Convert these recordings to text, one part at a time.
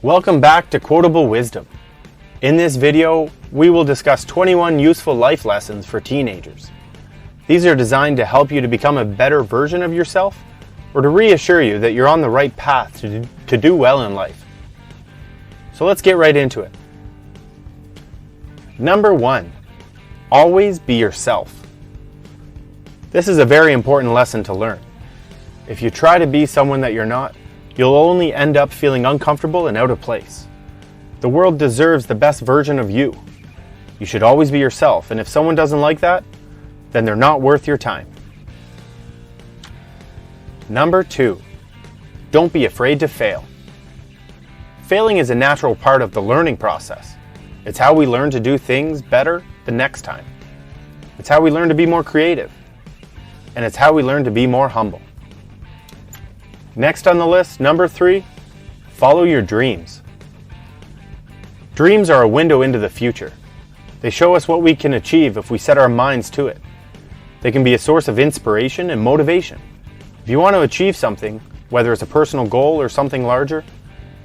Welcome back to Quotable Wisdom. In this video, we will discuss 21 useful life lessons for teenagers. These are designed to help you to become a better version of yourself or to reassure you that you're on the right path to do well in life. So let's get right into it. Number 1, always be yourself. This is a very important lesson to learn. If you try to be someone that you're not, you'll only end up feeling uncomfortable and out of place. The world deserves the best version of you. You should always be yourself, and if someone doesn't like that, then they're not worth your time. Number 2, don't be afraid to fail. Failing is a natural part of the learning process. It's how we learn to do things better the next time. It's how we learn to be more creative. And it's how we learn to be more humble. Next on the list, number 3, follow your dreams. Dreams are a window into the future. They show us what we can achieve if we set our minds to it. They can be a source of inspiration and motivation. If you want to achieve something, whether it's a personal goal or something larger,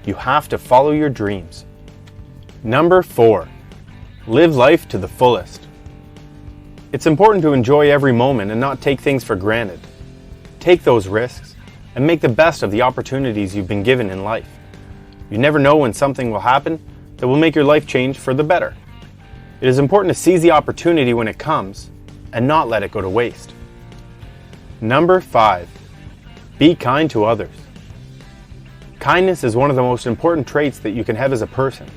you have to follow your dreams. Number 4, live life to the fullest. It's important to enjoy every moment and not take things for granted. Take those risks and make the best of the opportunities you've been given in life. You never know when something will happen that will make your life change for the better. It is important to seize the opportunity when it comes and not let it go to waste. Number 5, be kind to others. Kindness is one of the most important traits that you can have as a person.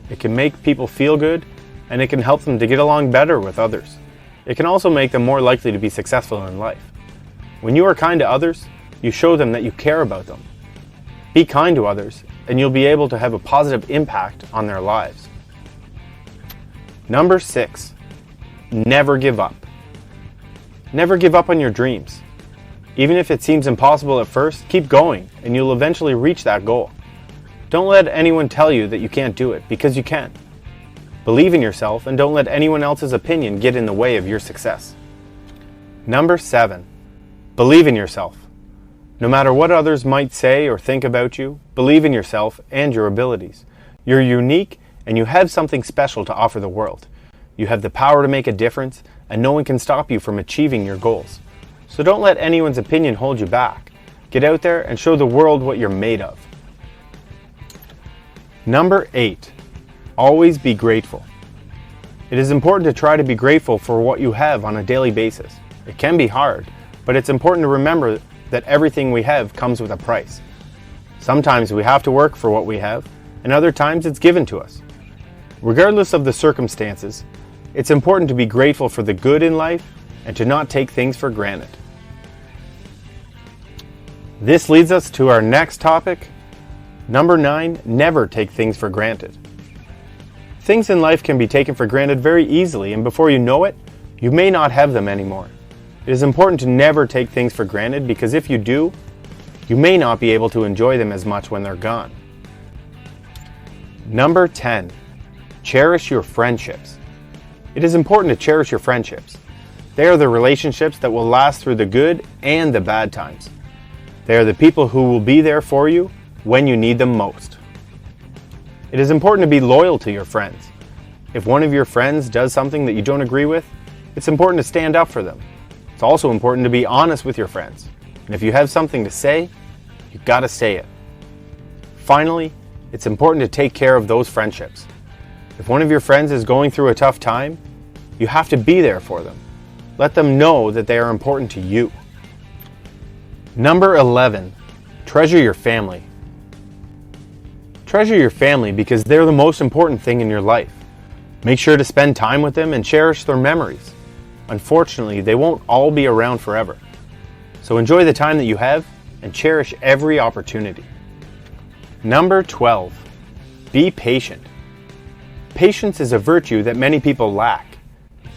It can make people feel good, and it can help them to get along better with others. It can also make them more likely to be successful in life. When you are kind to others, you show them that you care about them. Be kind to others, and you'll be able to have a positive impact on their lives. Number 6, never give up. Never give up on your dreams. Even if it seems impossible at first, keep going, and you'll eventually reach that goal. Don't let anyone tell you that you can't do it, because you can. Believe in yourself, and don't let anyone else's opinion get in the way of your success. Number 7, believe in yourself. No matter what others might say or think about you, believe in yourself and your abilities. You're unique, and you have something special to offer the world. You have the power to make a difference, and no one can stop you from achieving your goals. So don't let anyone's opinion hold you back. Get out there and show the world what you're made of. Number 8, always be grateful. It is important to try to be grateful for what you have on a daily basis. It can be hard, but it's important to remember that everything we have comes with a price. Sometimes we have to work for what we have, and other times it's given to us. Regardless of the circumstances, it's important to be grateful for the good in life and to not take things for granted. This leads us to our next topic. Number 9, never take things for granted. Things in life can be taken for granted very easily, and before you know it, you may not have them anymore. It is important to never take things for granted, because if you do, you may not be able to enjoy them as much when they're gone. Number 10, cherish your friendships. It is important to cherish your friendships. They are the relationships that will last through the good and the bad times. They are the people who will be there for you when you need them most. It is important to be loyal to your friends. If one of your friends does something that you don't agree with, it's important to stand up for them. It's also important to be honest with your friends. And if you have something to say, you've got to say it. Finally, it's important to take care of those friendships. If one of your friends is going through a tough time, you have to be there for them. Let them know that they are important to you. Number 11, treasure your family. Treasure your family because they're the most important thing in your life. Make sure to spend time with them and cherish their memories. Unfortunately, they won't all be around forever. So enjoy the time that you have and cherish every opportunity. Number 12, be patient. Patience is a virtue that many people lack.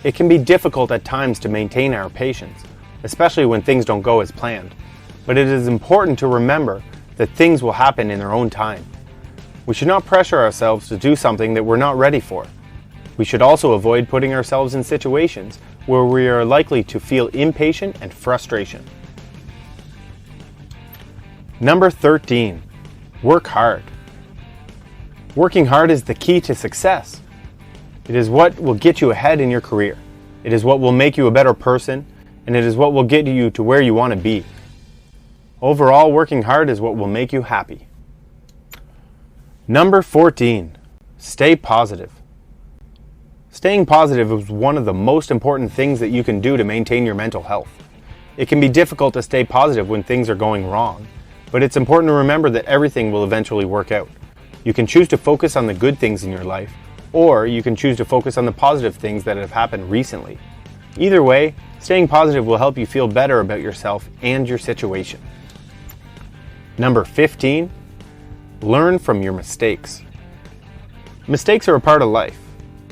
It can be difficult at times to maintain our patience, especially when things don't go as planned. But it is important to remember that things will happen in their own time. We should not pressure ourselves to do something that we're not ready for. We should also avoid putting ourselves in situations where we are likely to feel impatient and frustration. Number 13, work hard. Working hard is the key to success. It is what will get you ahead in your career. It is what will make you a better person, and it is what will get you to where you want to be. Overall, working hard is what will make you happy. Number 14, stay positive. Staying positive is one of the most important things that you can do to maintain your mental health. It can be difficult to stay positive when things are going wrong, but it's important to remember that everything will eventually work out. You can choose to focus on the good things in your life, or you can choose to focus on the positive things that have happened recently. Either way, staying positive will help you feel better about yourself and your situation. Number 15, learn from your mistakes. Mistakes are a part of life.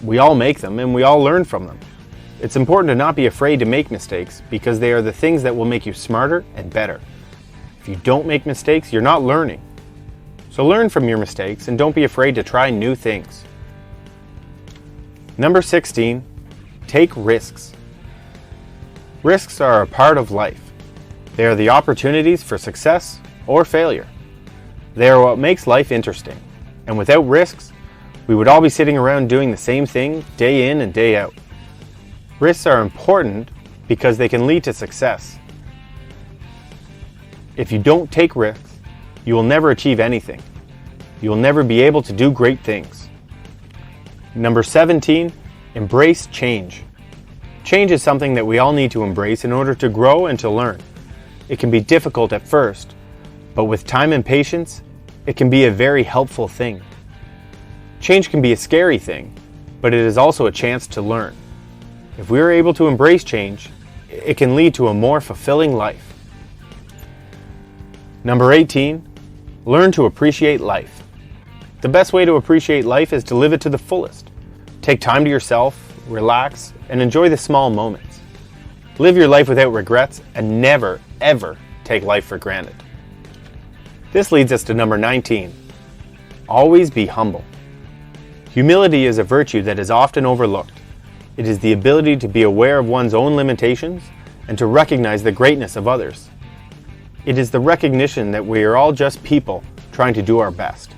We all make them and we all learn from them. It's important to not be afraid to make mistakes because they are the things that will make you smarter and better. If you don't make mistakes, you're not learning. So learn from your mistakes and don't be afraid to try new things. Number 16, take risks. Risks are a part of life. They are the opportunities for success or failure. They are what makes life interesting. And without risks, we would all be sitting around doing the same thing day in and day out. Risks are important because they can lead to success. If you don't take risks, you will never achieve anything. You will never be able to do great things. Number 17, embrace change. Change is something that we all need to embrace in order to grow and to learn. It can be difficult at first, but with time and patience, it can be a very helpful thing. Change can be a scary thing, but it is also a chance to learn. If we are able to embrace change, it can lead to a more fulfilling life. Number 18, learn to appreciate life. The best way to appreciate life is to live it to the fullest. Take time to yourself, relax, and enjoy the small moments. Live your life without regrets and never, ever take life for granted. This leads us to number 19. Always be humble. Humility is a virtue that is often overlooked. It is the ability to be aware of one's own limitations and to recognize the greatness of others. It is the recognition that we are all just people trying to do our best.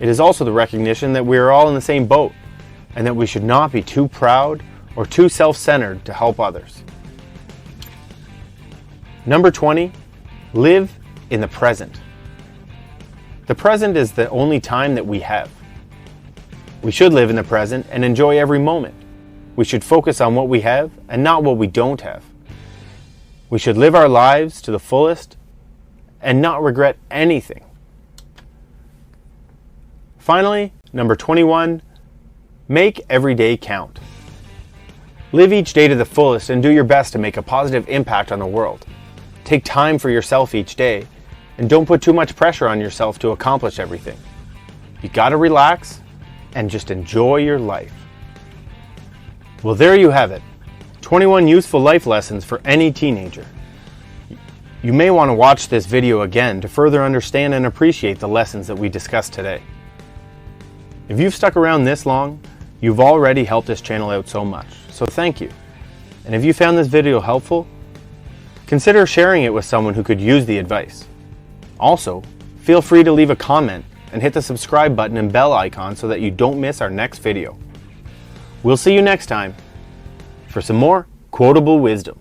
It is also the recognition that we are all in the same boat and that we should not be too proud or too self-centered to help others. Number 20, live in the present. The present is the only time that we have. We should live in the present and enjoy every moment. We should focus on what we have and not what we don't have. We should live our lives to the fullest and not regret anything. Finally, number 21, make every day count. Live each day to the fullest and do your best to make a positive impact on the world. Take time for yourself each day and don't put too much pressure on yourself to accomplish everything. You gotta relax and just enjoy your life. Well, there you have it. 21 useful life lessons for any teenager. You may want to watch this video again to further understand and appreciate the lessons that we discussed today. If you've stuck around this long, you've already helped this channel out so much, so thank you. And if you found this video helpful, consider sharing it with someone who could use the advice. Also, feel free to leave a comment and hit the subscribe button and bell icon so that you don't miss our next video. We'll see you next time for some more Quotable Wisdom.